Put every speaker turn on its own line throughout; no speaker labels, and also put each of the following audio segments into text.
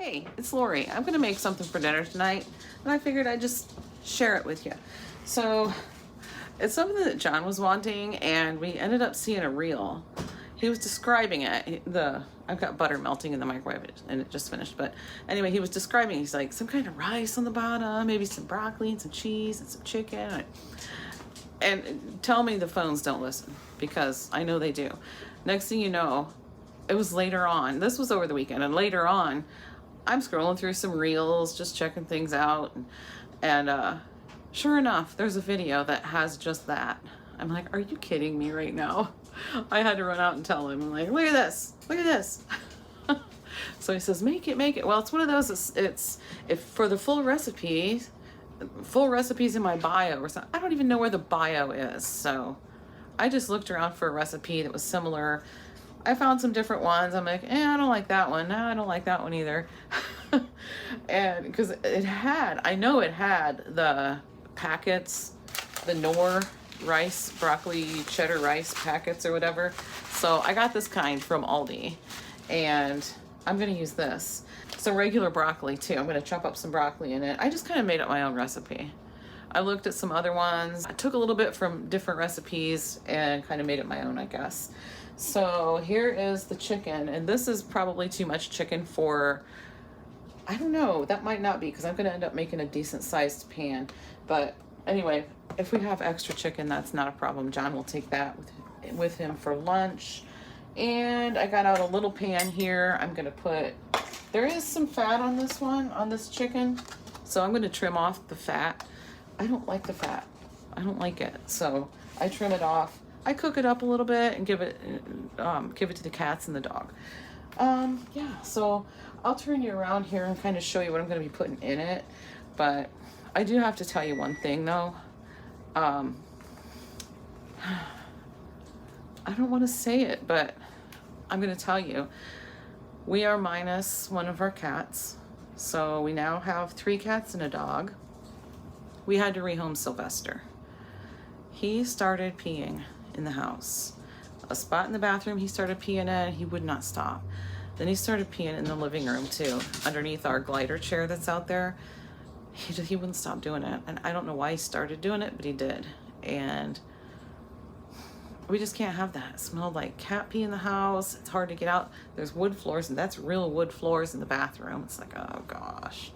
Hey, it's Lori. I'm gonna make something for dinner tonight, and I figured I'd just share it with you. So, it's something that John was wanting, and we ended up seeing a reel. He was describing it. I've got butter melting in the microwave, and it just finished. But anyway, he was describing. He's like some kind of rice on the bottom, maybe some broccoli and some cheese and some chicken. And tell me the phones don't listen, because I know they do. Next thing you know, it was later on. This was over the weekend, and later on, I'm scrolling through some reels, just checking things out, and sure enough, there's a video that has just that. I'm like, are you kidding me right now? I had to run out and tell him. I'm like, look at this, look at this. So he says, make it, make it. Well, it's one of those. It's if for the full recipes in my bio or something. I don't even know where the bio is. So I just looked around for a recipe that was similar. I found some different ones. I'm like, I don't like that one. No, I don't like that one either. And because I know it had the packets, the Knorr rice, broccoli, cheddar rice packets or whatever. So I got this kind from Aldi, and I'm going to use this. Some regular broccoli too. I'm going to chop up some broccoli in it. I just kind of made up my own recipe. I looked at some other ones. I took a little bit from different recipes and kind of made it my own, I guess. So here is the chicken, and this is probably too much chicken for, I don't know, that might not be, because I'm going to end up making a decent sized pan. But anyway, if we have extra chicken, that's not a problem. John will take that with him for lunch. And I got out a little pan here. I'm going to put, there is some fat on this one, on this chicken. So I'm going to trim off the fat. I don't like the fat. I don't like it. So I trim it off. I cook it up a little bit and give it to the cats and the dog. Yeah, so I'll turn you around here and kind of show you what I'm going to be putting in it. But I do have to tell you one thing though. I don't want to say it, but I'm going to tell you. We are minus one of our cats. So we now have 3 cats and a dog. We had to rehome Sylvester. He started peeing in the house. A spot in the bathroom he started peeing in, he would not stop. Then he started peeing in the living room too, underneath our glider chair that's out there. He wouldn't stop doing it, and I don't know why he started doing it, but he did. And we just can't have that. It smelled like cat pee in the house. It's hard to get out. There's wood floors, and that's real wood floors in the bathroom. It's like, oh gosh.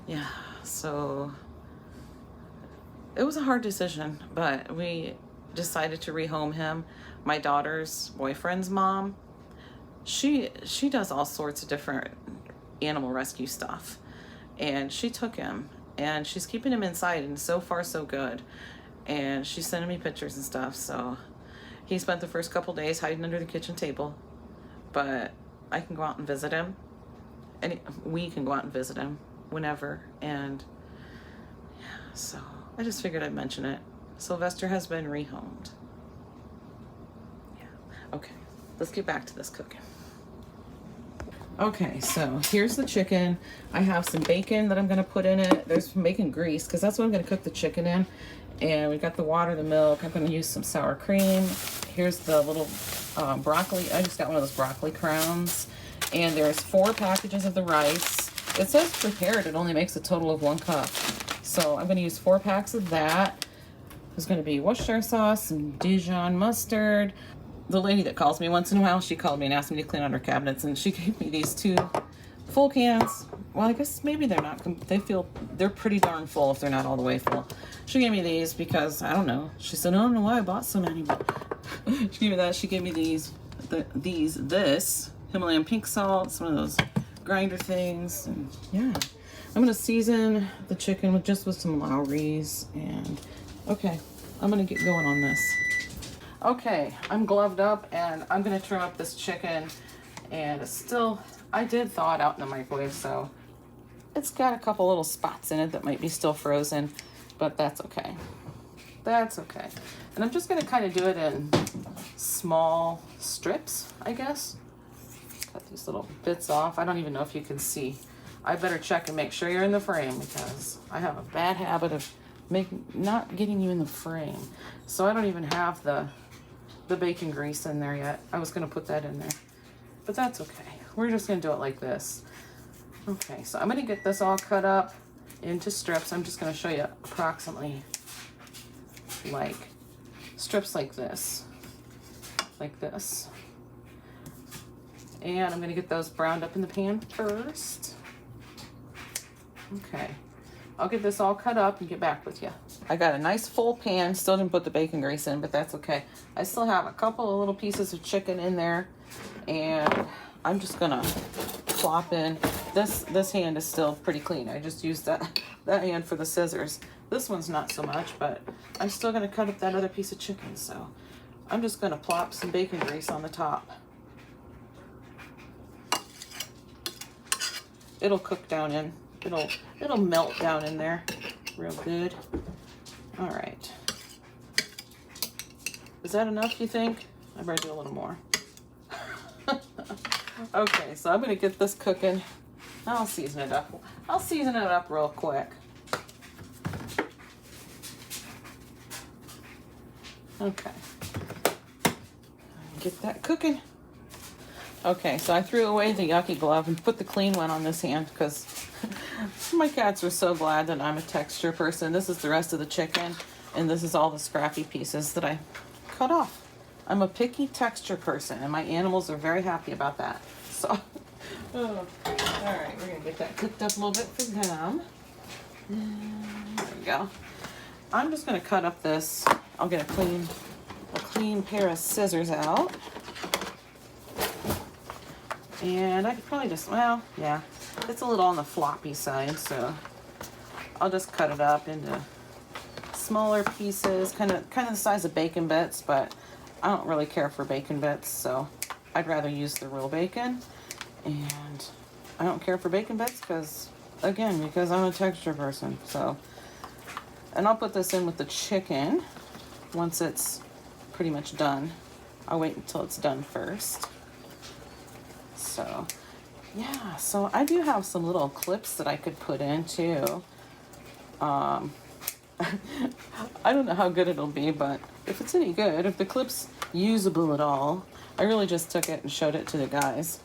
Yeah, so it was a hard decision, but we decided to rehome him. My daughter's boyfriend's mom, she does all sorts of different animal rescue stuff, and she took him, and she's keeping him inside, and so far so good. And she's sending me pictures and stuff. So he spent the first couple days hiding under the kitchen table, but I can go out and visit him, and we can go out and visit him whenever. And yeah, so I just figured I'd mention it. Sylvester has been rehomed. Yeah. Okay, let's get back to this cooking. Okay, so here's the chicken. I have some bacon that I'm going to put in it. There's some bacon grease, because that's what I'm going to cook the chicken in. And we got the water, the milk. I'm going to use some sour cream. Here's the little broccoli. I just got one of those broccoli crowns. And there's 4 packages of the rice. It says prepared. It only makes a total of 1 cup. So I'm going to use 4 packs of that. There's going to be Worcestershire sauce and Dijon mustard. The lady that calls me once in a while, she called me and asked me to clean out her cabinets, and she gave me these 2 full cans. Well, I guess maybe they're not. They're pretty darn full if they're not all the way full. She gave me these because, I don't know. She said, I don't know why I bought so many, but she gave me that. She gave me this Himalayan pink salt, some of those grinder things, and yeah. I'm gonna season the chicken with some Lowry's, and okay, I'm gonna get going on this. Okay, I'm gloved up, and I'm gonna trim up this chicken, and it's still, I did thaw it out in the microwave, so it's got a couple little spots in it that might be still frozen, but that's okay. That's okay. And I'm just gonna kind of do it in small strips, I guess. Cut these little bits off. I don't even know if you can see. I better check and make sure you're in the frame, because I have a bad habit of not getting you in the frame. So I don't even have the bacon grease in there yet. I was going to put that in there, but that's okay. We're just going to do it like this. Okay, so I'm gonna get this all cut up into strips. I'm just gonna show you approximately like strips like this. And I'm gonna get those browned up in the pan first. Okay, I'll get this all cut up and get back with you. I got a nice full pan, still didn't put the bacon grease in, but that's okay. I still have a couple of little pieces of chicken in there, and I'm just gonna plop in. This hand is still pretty clean. I just used that hand for the scissors. This one's not so much, but I'm still gonna cut up that other piece of chicken, so I'm just gonna plop some bacon grease on the top. It'll cook down in, it'll melt down in there real good. All right. Is that enough, you think? I better do a little more. Okay, so I'm gonna get this cooking. I'll season it up. I'll season it up real quick. Okay. Get that cooking. Okay, so I threw away the yucky glove and put the clean one on this hand because my cats are so glad that I'm a texture person. This is the rest of the chicken, and this is all the scrappy pieces that I cut off. I'm a picky texture person, and my animals are very happy about that. So, all right, we're gonna get that cooked up a little bit for them. There we go. I'm just gonna cut up this. I'll get a clean pair of scissors out. And I could probably just, well, yeah, it's a little on the floppy side, so I'll just cut it up into smaller pieces, kind of the size of bacon bits, but I don't really care for bacon bits, so I'd rather use the real bacon. And I don't care for bacon bits because I'm a texture person, so. And I'll put this in with the chicken once it's pretty much done. I'll wait until it's done first. So, yeah, so I do have some little clips that I could put in too. I don't know how good it'll be, but if it's any good, if the clip's usable at all, I really just took it and showed it to the guys.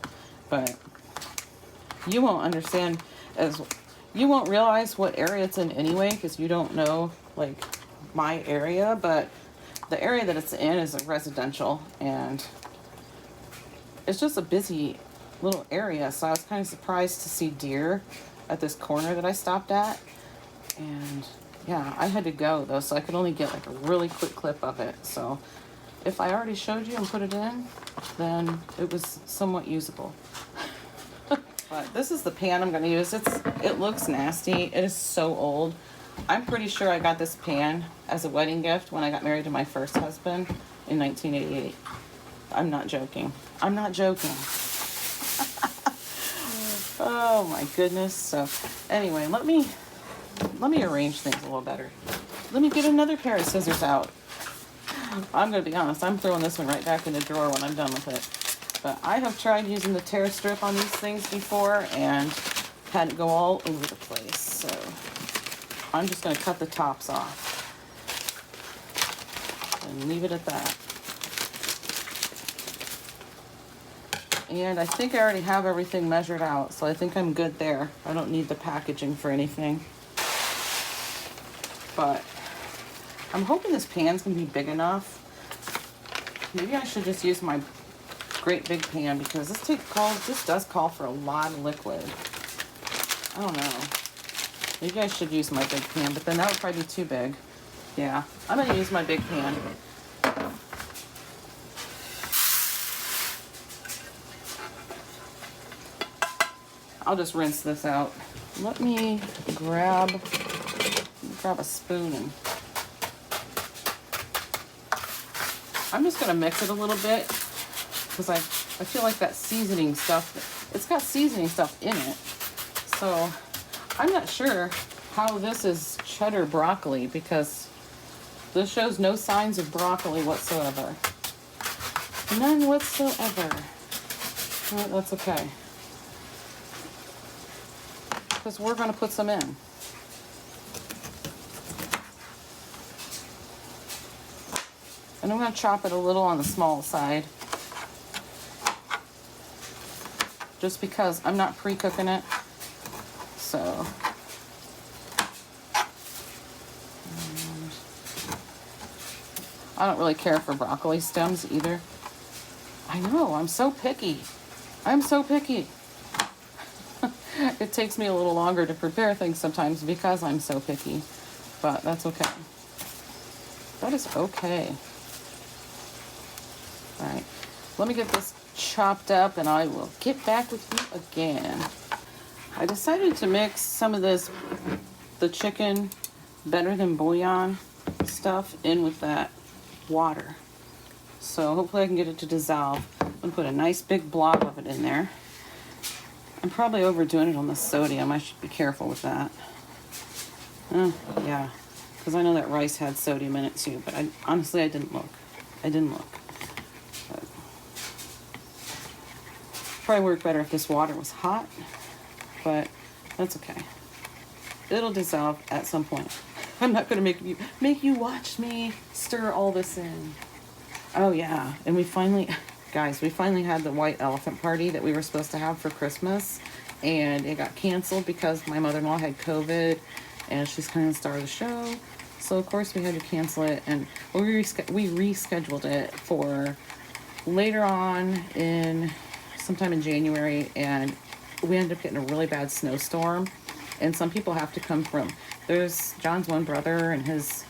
But you won't understand, you won't realize what area it's in anyway, because you don't know like my area, but the area that it's in is a residential, and it's just a busy little area, so I was kind of surprised to see deer at this corner that I stopped at. And yeah, I had to go though, so I could only get like a really quick clip of it. So if I already showed you and put it in, then it was somewhat usable. But this is the pan I'm going to use. It looks nasty. It is so old. I'm pretty sure I got this pan as a wedding gift when I got married to my first husband in 1988. I'm not joking. I'm not joking. Oh my goodness. So anyway, let me arrange things a little better. Let me get another pair of scissors out. I'm going to be honest, I'm throwing this one right back in the drawer when I'm done with it. But I have tried using the Tarr strip on these things before and had it go all over the place. So I'm just going to cut the tops off and leave it at that. And I think I already have everything measured out, so I think I'm good there. I don't need the packaging for anything. But I'm hoping this pan's gonna be big enough. Maybe I should just use my great big pan because this does call for a lot of liquid. I don't know. Maybe I should use my big pan, but then that would probably be too big. Yeah, I'm gonna use my big pan. I'll just rinse this out. Let me grab a spoon and I'm just gonna mix it a little bit because I feel like that seasoning stuff, it's got seasoning stuff in it. So I'm not sure how this is cheddar broccoli because this shows no signs of broccoli whatsoever. None whatsoever. Well, that's okay. Because we're going to put some in. And I'm going to chop it a little on the small side. Just because I'm not pre-cooking it. So, I don't really care for broccoli stems either. I know, I'm so picky. I'm so picky. It takes me a little longer to prepare things sometimes because I'm so picky, but that's okay. That is okay. All right, let me get this chopped up and I will get back with you again. I decided to mix some of this, the chicken better than bouillon stuff in with that water. So hopefully I can get it to dissolve. I'm gonna put a nice big blob of it in there. I'm probably overdoing it on the sodium. I should be careful with that. Yeah, because I know that rice had sodium in it too, but honestly I didn't look. But probably work better if this water was hot, but that's okay. It'll dissolve at some point. I'm not gonna make you watch me stir all this in. Oh yeah, and we finally had the white elephant party that we were supposed to have for Christmas, and it got canceled because my mother-in-law had COVID, and she's kind of the star of the show. So of course we had to cancel it, and we rescheduled it for later on in sometime in January, and we ended up getting a really bad snowstorm, and some people have to come from. There's John's one brother and his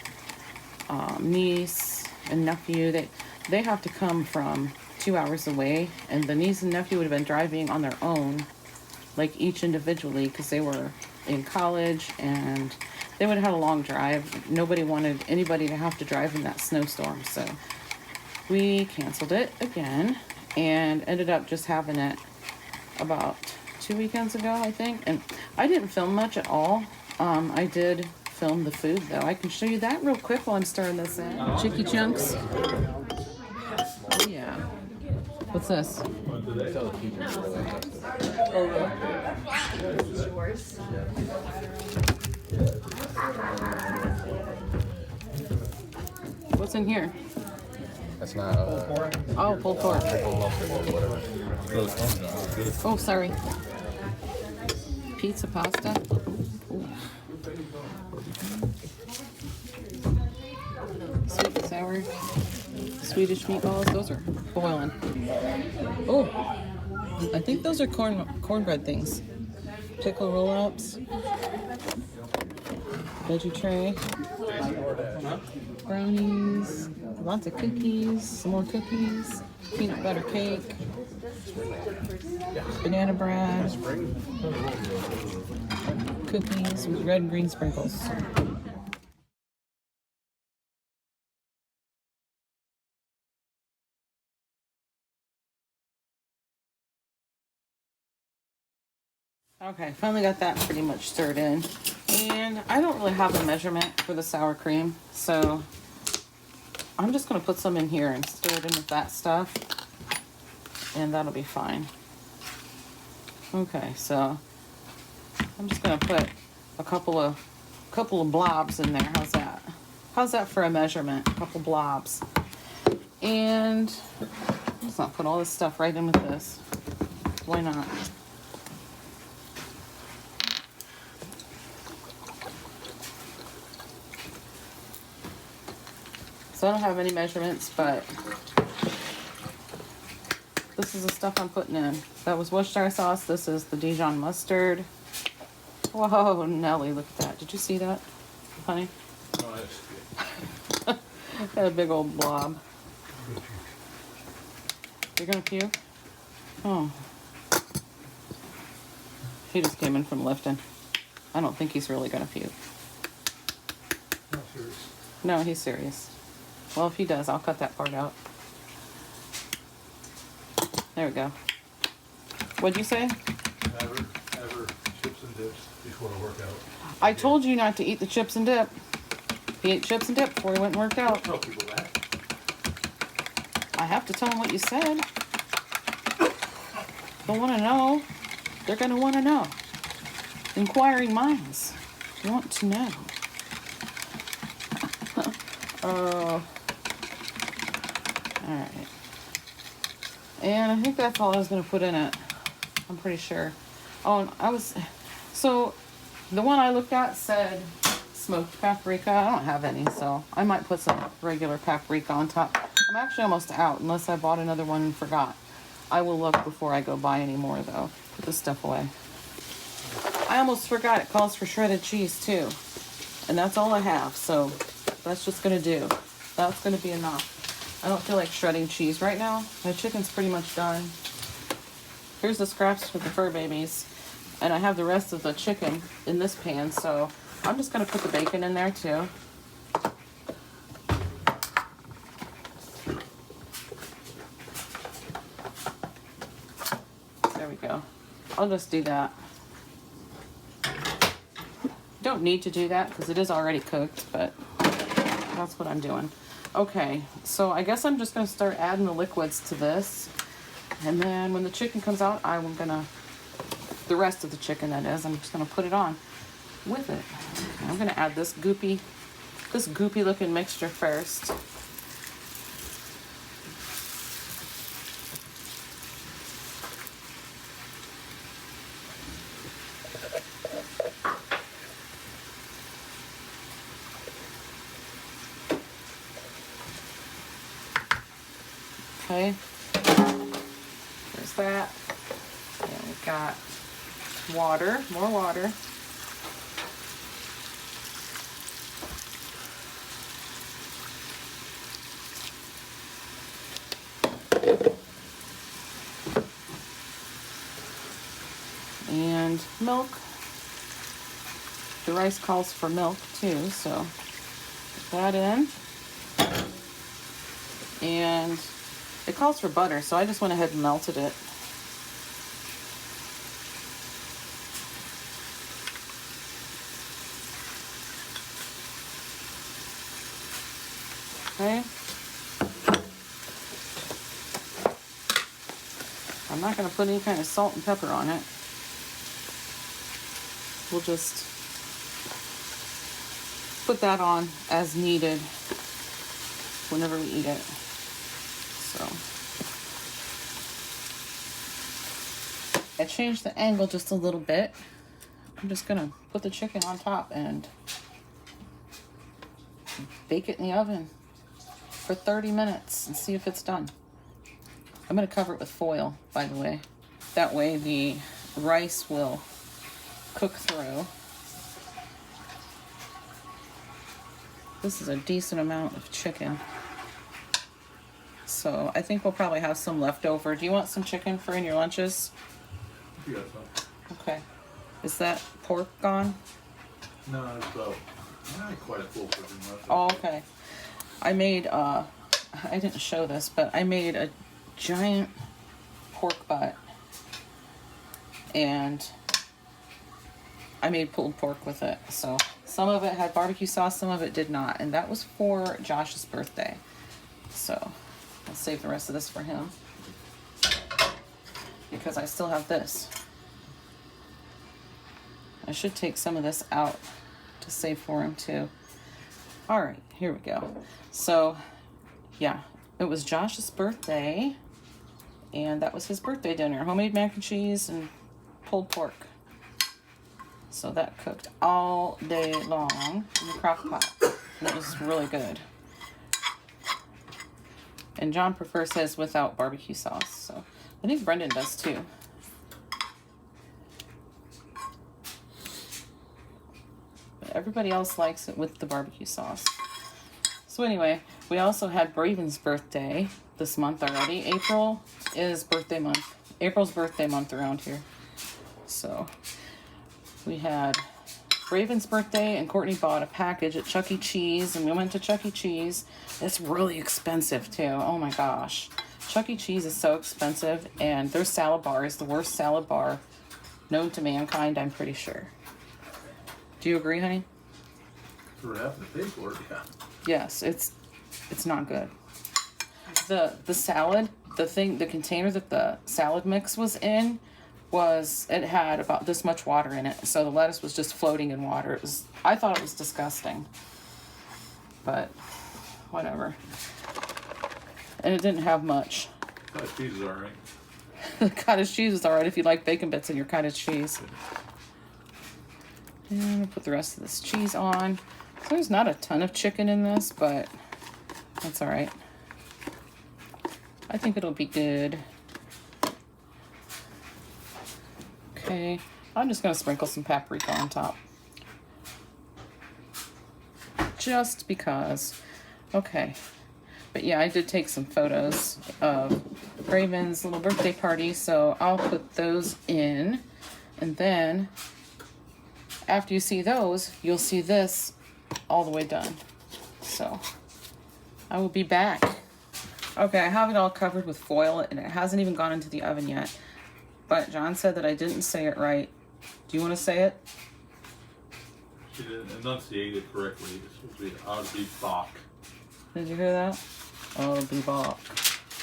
niece and nephew. They have to come from 2 hours away, and the niece and nephew would have been driving on their own, like each individually, because they were in college and they would have had a long drive. Nobody wanted anybody to have to drive in that snowstorm, so we canceled it again and ended up just having it about 2 weekends ago, I think. And I didn't film much at all. I did film the food though. I can show you that real quick while I'm stirring this in. Chicky chunks. Oh yeah. What's this? What's in here?
That's not
oh, pulled pork. Oh, sorry. Pizza pasta. Ooh. Sweet and sour. Swedish meatballs. Those are boiling. Oh, I think those are cornbread things. Pickle roll-ups. Veggie tray. Brownies. Lots of cookies. Some more cookies. Peanut butter cake. Banana bread. Cookies with red and green sprinkles. Okay, finally got that pretty much stirred in. And I don't really have a measurement for the sour cream, so I'm just going to put some in here and stir it in with that stuff, and that'll be fine. Okay, so I'm just going to put a couple of blobs in there. How's that? How's that for a measurement? A couple blobs. And let's not put all this stuff right in with this. Why not? So I don't have any measurements, but this is the stuff I'm putting in. That was Worcestershire sauce. This is the Dijon mustard. Whoa, Nelly, look at that. Did you see that, honey? Got a big old blob. You're gonna puke? Oh. He just came in from lifting. I don't think he's really gonna puke.
Not serious.
No, he's serious. Well, if he does, I'll cut that part out. There we go. What'd you say?
Never chips and dips before a workout.
I told you not to eat the chips and dip. He ate chips and dip before he went and worked out.
Tell people that.
I have to tell him what you said. They want to know. They're going to want to know. Inquiring minds want to know. Alright. And I think that's all I was going to put in it. I'm pretty sure. Oh, and so The one I looked at said smoked paprika. I don't have any, so I might put some regular paprika on top. I'm actually almost out unless I bought another one and forgot. I will look before I go buy any more though. Put this stuff away. I almost forgot it calls for shredded cheese too. And that's all I have, so that's just gonna do. That's gonna be enough. I don't feel like shredding cheese right now. My chicken's pretty much done. Here's the scraps for the fur babies. And I have the rest of the chicken in this pan, so I'm just gonna put the bacon in there too. There we go. I'll just do that. Don't need to do that because it is already cooked, but that's what I'm doing. Okay, so I guess I'm just gonna start adding the liquids to this. And then when the chicken comes out, I'm gonna, the rest of the chicken that is, I'm just gonna put it on with it. I'm gonna add this goopy looking mixture first. Okay, there's that. And we've got water, more water. And milk. The rice calls for milk too, so put that in. And it calls for butter, so I just went ahead and melted it. Okay. I'm not going to put any kind of salt and pepper on it. We'll just put that on as needed whenever we eat it. So I changed the angle just a little bit. I'm just gonna put the chicken on top and bake it in the oven for 30 minutes and see if it's done. I'm gonna cover it with foil, by the way. That way the rice will cook through. This is a decent amount of chicken. So I think we'll probably have some left over. Do you want some chicken for in your lunches?
You got some?
Okay. Is that pork gone?
No, it's not quite full cooking much.
Oh, okay. I made, I didn't show this, but I made a giant pork butt. And I made pulled pork with it. So some of it had barbecue sauce, some of it did not. And that was for Josh's birthday. So I'll save the rest of this for him. Because I still have this. I should take some of this out to save for him too. All right, here we go. So yeah, it was Josh's birthday and that was his birthday dinner. Homemade mac and cheese and pulled pork. So that cooked all day long in the crock pot. And it was really good. And John prefers his without barbecue sauce. So I think Brendan does too. But everybody else likes it with the barbecue sauce. So anyway, we also had Braven's birthday this month already. April is birthday month. April's birthday month around here. So we had Raven's birthday and Courtney bought a package at Chuck E. Cheese and we went to Chuck E. Cheese. It's really expensive too. Oh my gosh. Chuck E. Cheese is so expensive and their salad bar is the worst salad bar known to mankind, I'm pretty sure. Do you agree, honey?
For having to pay for it, yeah.
Yes, it's not good. The salad, the container that the salad mix was in it had about this much water in it. So the lettuce was just floating in water. I thought it was disgusting. But whatever. And it didn't have much.
Cottage cheese is alright.
Cottage cheese is alright if you like bacon bits in your cottage cheese. And I'm gonna put the rest of this cheese on. So there's not a ton of chicken in this, but that's all right. I think it'll be good. Okay, I'm just gonna sprinkle some paprika on top. Just because. Okay. But yeah, I did take some photos of Raven's little birthday party, so I'll put those in. And then after you see those, you'll see this all the way done. So I will be back. Okay, I have it all covered with foil and it hasn't even gone into the oven yet. But John said that I didn't say it right. Do you want to say it?
She didn't enunciate it correctly. This would be hubby-approved.
Did you hear that? I'll be back.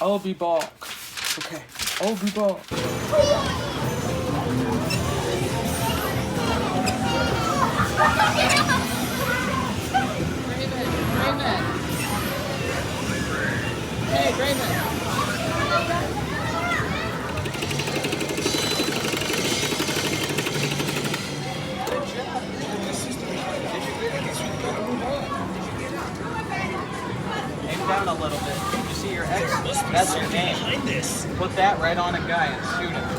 I'll be back. Okay, I'll be back. Raven. Hey, Raven.
Aim down a little bit. You see your X? That's your aim. Put that right on a guy and shoot him.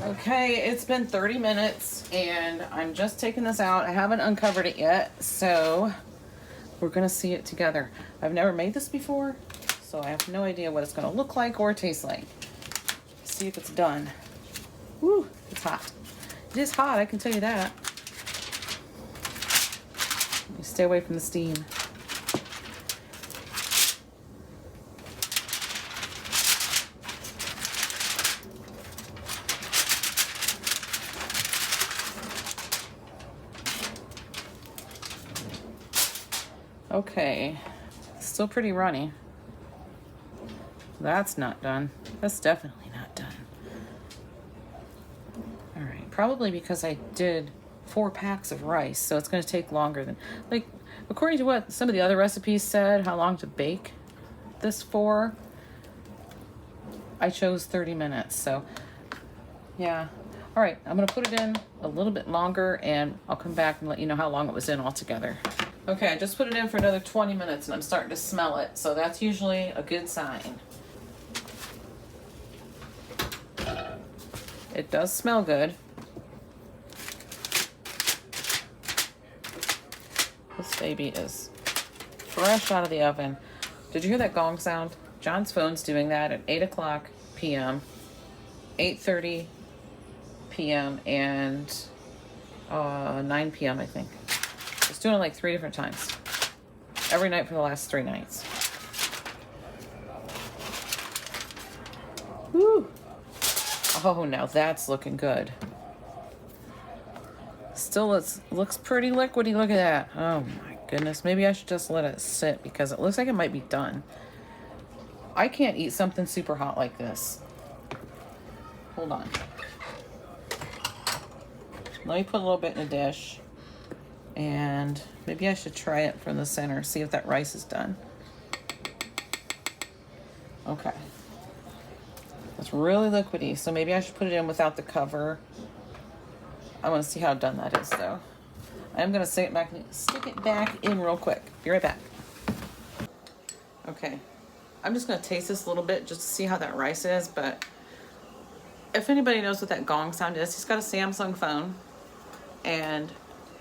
Okay, it's been 30 minutes and I'm just taking this out. I haven't uncovered it yet, so we're gonna see it together. I've never made this before, so I have no idea what it's gonna look like or taste like. See if it's done. Woo, it's hot. It is hot, I can tell you that. You stay away from the steam. Okay, still pretty runny. That's not done. That's definitely not done. All right, probably because I did 4 packs of rice, so it's gonna take longer than, like, according to what some of the other recipes said, how long to bake this for, I chose 30 minutes, so yeah. All right, I'm gonna put it in a little bit longer and I'll come back and let you know how long it was in altogether. Okay, I just put it in for another 20 minutes and I'm starting to smell it, so that's usually a good sign. It does smell good. This baby is fresh out of the oven. Did you hear that gong sound? John's phone's doing that at 8 o'clock p.m., 8:30 p.m., and 9 p.m., I think. It's doing it like 3 different times. Every night for the last 3 nights. Woo! Oh, now that's looking good. Still looks pretty liquidy. Look at that. Oh my goodness. Maybe I should just let it sit because it looks like it might be done. I can't eat something super hot like this. Hold on. Let me put a little bit in a dish. And maybe I should try it from the center, see if that rice is done. Okay. It's really liquidy, so maybe I should put it in without the cover. I want to see how done that is, though. I'm going to stick it back in real quick. Be right back. Okay. I'm just going to taste this a little bit just to see how that rice is, but if anybody knows what that gong sound is, he's got a Samsung phone, and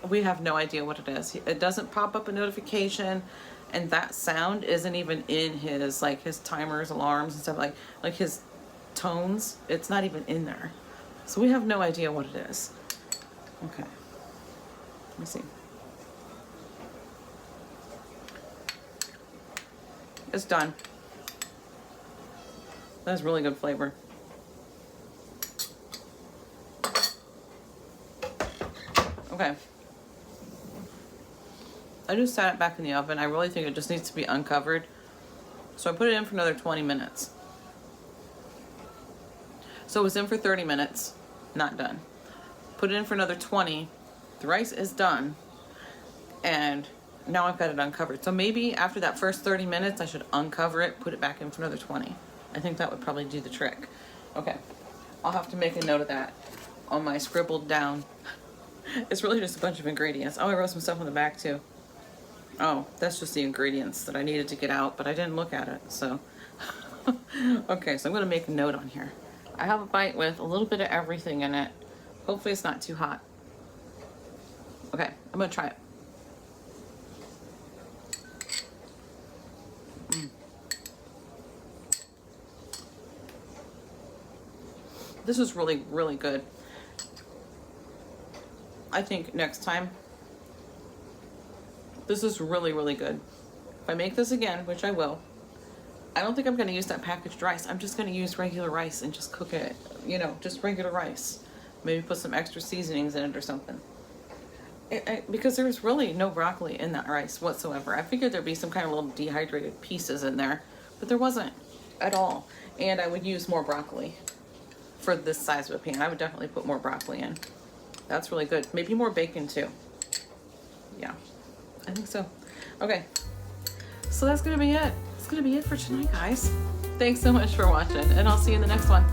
we have no idea what it is. It doesn't pop up a notification, and that sound isn't even in his, like, his timers, alarms, and stuff, like his tones. It's not even in there. So we have no idea what it is. Okay. Let me see. It's done. That has really good flavor. Okay. I just sat it back in the oven. I really think it just needs to be uncovered. So I put it in for another 20 minutes. So it was in for 30 minutes, not done. Put it in for another 20. The rice is done. And now I've got it uncovered. So maybe after that first 30 minutes, I should uncover it, put it back in for another 20. I think that would probably do the trick. Okay, I'll have to make a note of that on my scribbled down. It's really just a bunch of ingredients. Oh, I wrote some stuff on the back too. Oh, that's just the ingredients that I needed to get out, but I didn't look at it, so. Okay, so I'm gonna make a note on here. I have a bite with a little bit of everything in it. Hopefully it's not too hot. Okay, I'm gonna try it. This is really, really good. I think next time, this is really, really good. If I make this again, which I will, I don't think I'm gonna use that packaged rice. I'm just gonna use regular rice and just cook it, you know, just regular rice. Maybe put some extra seasonings in it or something. Because there's really no broccoli in that rice whatsoever. I figured there'd be some kind of little dehydrated pieces in there, but there wasn't at all. And I would use more broccoli for this size of a pan. I would definitely put more broccoli in. That's really good. Maybe more bacon too. Yeah, I think so. Okay, so that's gonna be it. That's gonna be it for tonight, guys. Thanks so much for watching, and I'll see you in the next one.